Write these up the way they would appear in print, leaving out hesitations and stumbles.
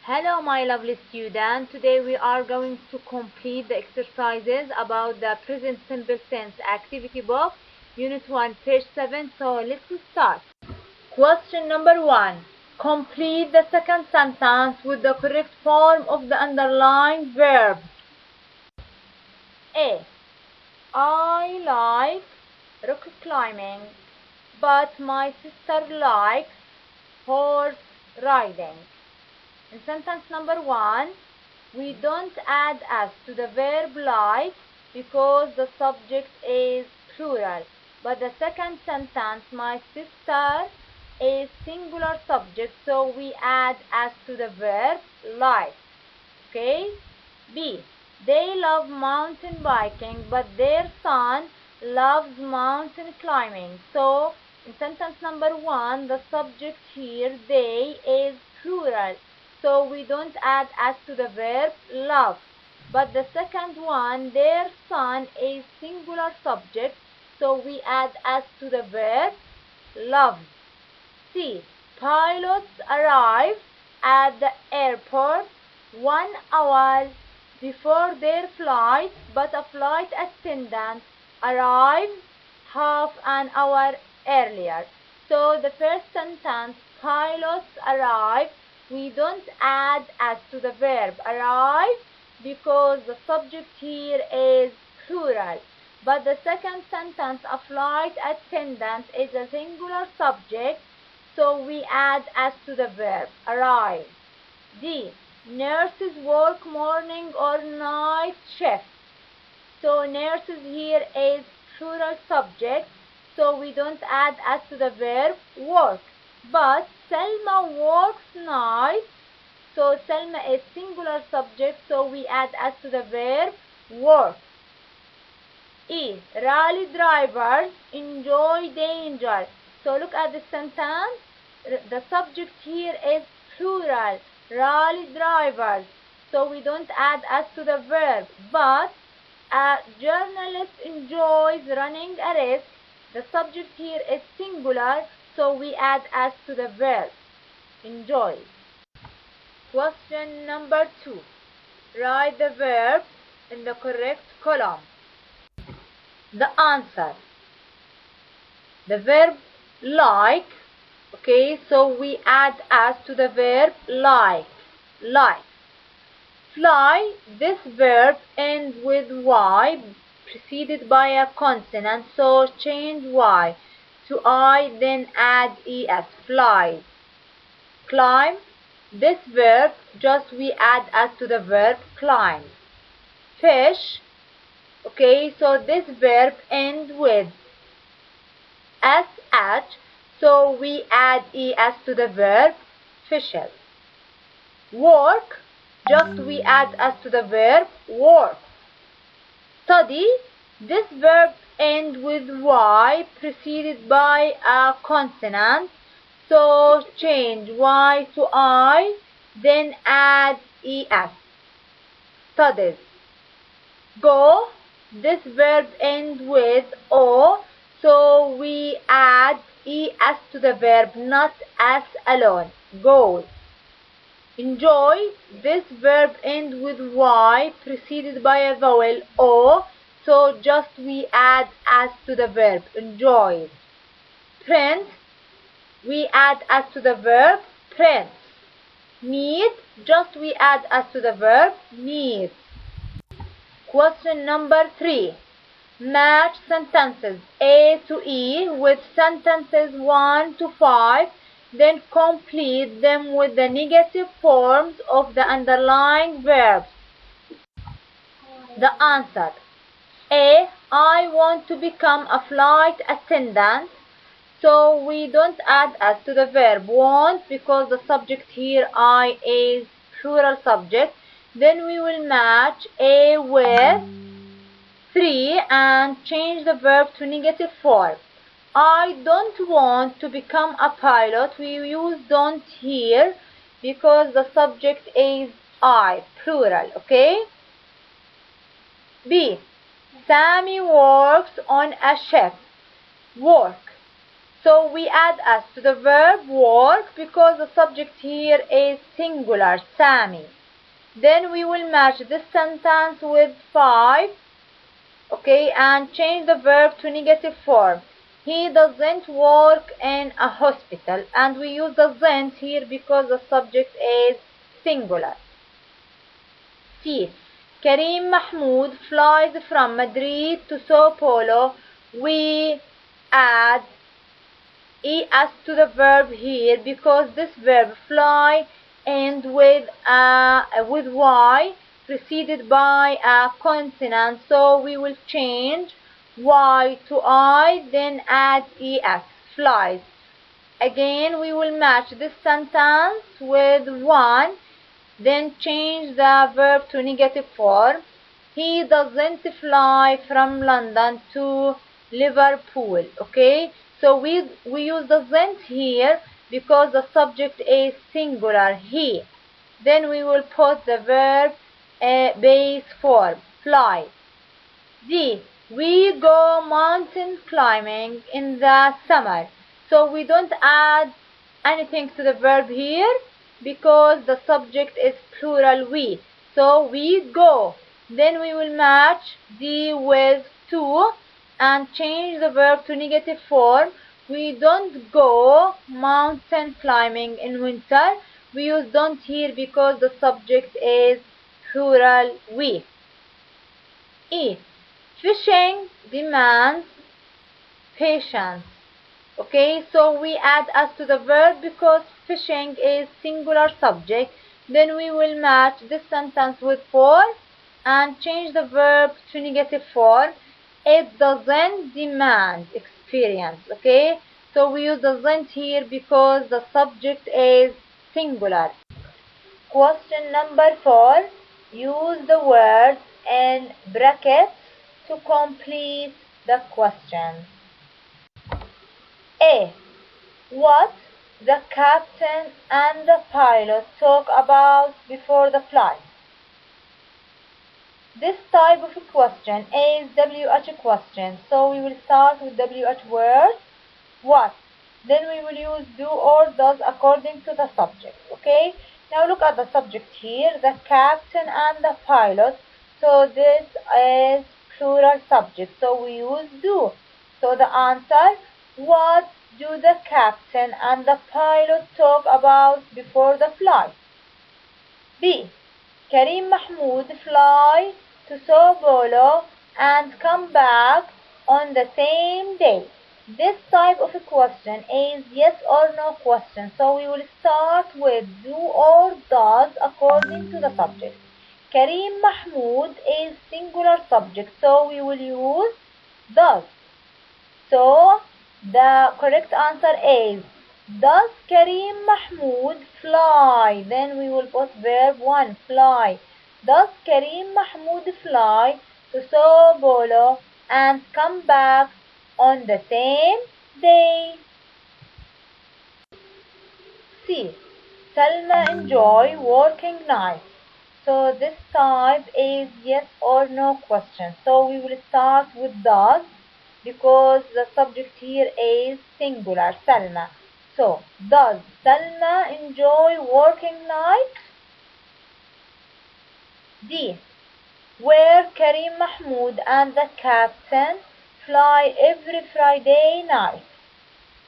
Hello my lovely student. Today we are going to complete the exercises about the present simple tense activity book, unit 1, page 7. So let's start. Question number 1. Complete the second sentence with the correct form of the underlined verb. A. I like rock climbing, but my sister likes horse riding. In sentence number 1, we don't add s to the verb like because the subject is plural. But the second sentence, my sister, is singular subject, so we add s to the verb like. Okay? B. They love mountain biking, but their son loves mountain climbing. So, in sentence number 1, the subject here, they, is plural. So we don't add s to the verb love. But the second one, their son, is singular subject, so we add s to the verb love. C. Pilots arrive at the airport 1 hour before their flight, but a flight attendant arrives half an hour earlier. So the first sentence, pilots arrive, we don't add s to the verb arrive because the subject here is plural. But the second sentence, a flight attendant, is a singular subject, so we add s to the verb arrive. D. Nurses work morning or night shift. So nurses here is plural subject, so we don't add s to the verb work. But Selma works night, so Selma is singular subject, so we add s to the verb work. E. Rally drivers enjoy danger. So look at the sentence. The subject here is plural, rally drivers. So we don't add s to the verb. But a journalist enjoys running a race. The subject here is singular, so we add s to the verb enjoy. Question number 2. Write the verbs in the correct column. The answer. The verb like, okay, so we add s to the verb like. Fly, this verb ends with y preceded by a consonant, so change y to I, then add es, flies. Climb, this verb, just we add s to the verb climb. Fish, okay, so this verb ends with sh, so we add es to the verb fishes. Work, just we add s to the verb work. Study, this verb ends with y preceded by a consonant, so change y to I, then add es. Studies. Go, this verb ends with o, so we add es to the verb, not s alone. Goes. Enjoy, this verb ends with y preceded by a vowel o, so just we add s to the verb enjoys. Print, we add s to the verb prints. Need, just we add s to the verb needs. Question number 3. Match sentences A to E with sentences 1 to 5, then complete them with the negative forms of the underlying verbs. The answer. A. I want to become a flight attendant, so we don't add s to the verb want because the subject here I is plural subject. Then we will match A with 3 and change the verb to negative form. I don't want to become a pilot. We use don't here because the subject is I, plural, okay? B. Sammy works on a ship. Work. So we add s to the verb work because the subject here is singular, Sami. Then we will match this sentence with 5, okay, and change the verb to negative form. He doesn't work in a hospital, and we use doesn't here because the subject is singular. C. Karim Mahmoud flies from Madrid to Sao Paulo. We add es to the verb here because this verb fly ends with y preceded by a consonant, so we will change y to I, then add es, flies. Again we will match this sentence with 1, then change the verb to negative form. He doesn't fly from London to Liverpool, okay? So we use doesn't here because the subject is singular, he. Then we will put the verb base form, fly. D. We go mountain climbing in the summer. So we don't add anything to the verb here because the subject is plural, we. So we go. Then we will match D with to and change the verb to negative form. We don't go mountain climbing in winter. We use don't here because the subject is plural, we. E. Fishing demands patience. Okay, so we add s to the verb because fishing is singular subject. Then we will match this sentence with 4 and change the verb to negative form. It doesn't demand experience, okay? So we use doesn't here because the subject is singular. Question number 4. Use the words in brackets to complete the question. A. What the captain and the pilot talk about before the flight. This type of a question is WH question. So we will start with WH word, what. Then we will use do or does according to the subject. Okay? Now look at the subject here, the captain and the pilot. So this is plural subject. So we use do. So the answer, what do the captain and the pilot talk about before the flight? B. Karim Mahmoud fly to Sao Paulo and come back on the same day. This type of a question is yes or no question. So we will start with do or does according to the subject. Karim Mahmoud is singular subject, so we will use does. So the correct answer is, does Karim Mahmoud fly? Then we will put verb 1, fly. Does Karim Mahmoud fly to Sao Paulo and come back on the same day? C. Salma enjoy working nights. So this type is yes or no question. So we will start with does because the subject here is singular, Salma. So, does Salma enjoy working nights? D. Where Karim Mahmoud and the captain fly every Friday night.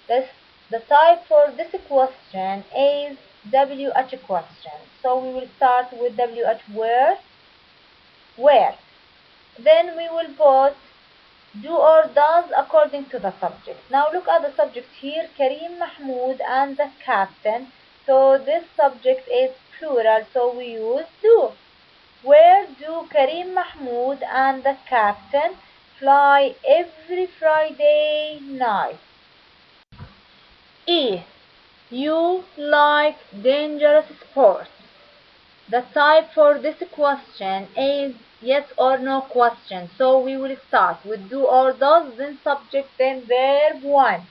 The type for this question is WH question. So we will start with WH where. Then we will put do or does according to the subject. Now look at the subject here, Karim Mahmoud and the captain. So this subject is plural, so we use do. Where do Karim Mahmoud and the captain fly every Friday night? E. You like dangerous sports. The type for this question is yes or no question. So we will start with do or does, then subject, then verb 1,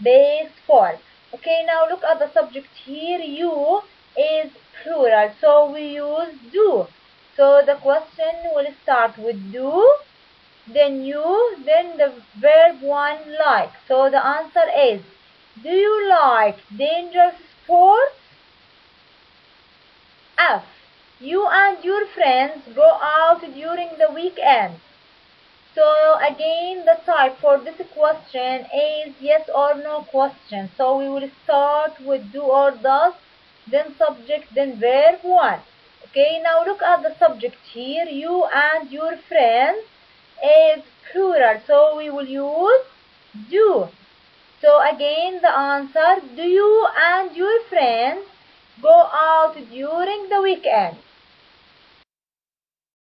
base form. Okay, now look at the subject here. You is plural, so we use do. So the question will start with do, then you, then the verb 1, like. So the answer is Do you like dangerous sports? F. You and your friends go out during the weekend. So again, the type for this question is yes or no question. So we will start with do or does, then subject, then verb 1. Okay, now look at the subject here. You and your friends is plural, so we will use do. So again, the answer, do you and your friends go out during the weekend?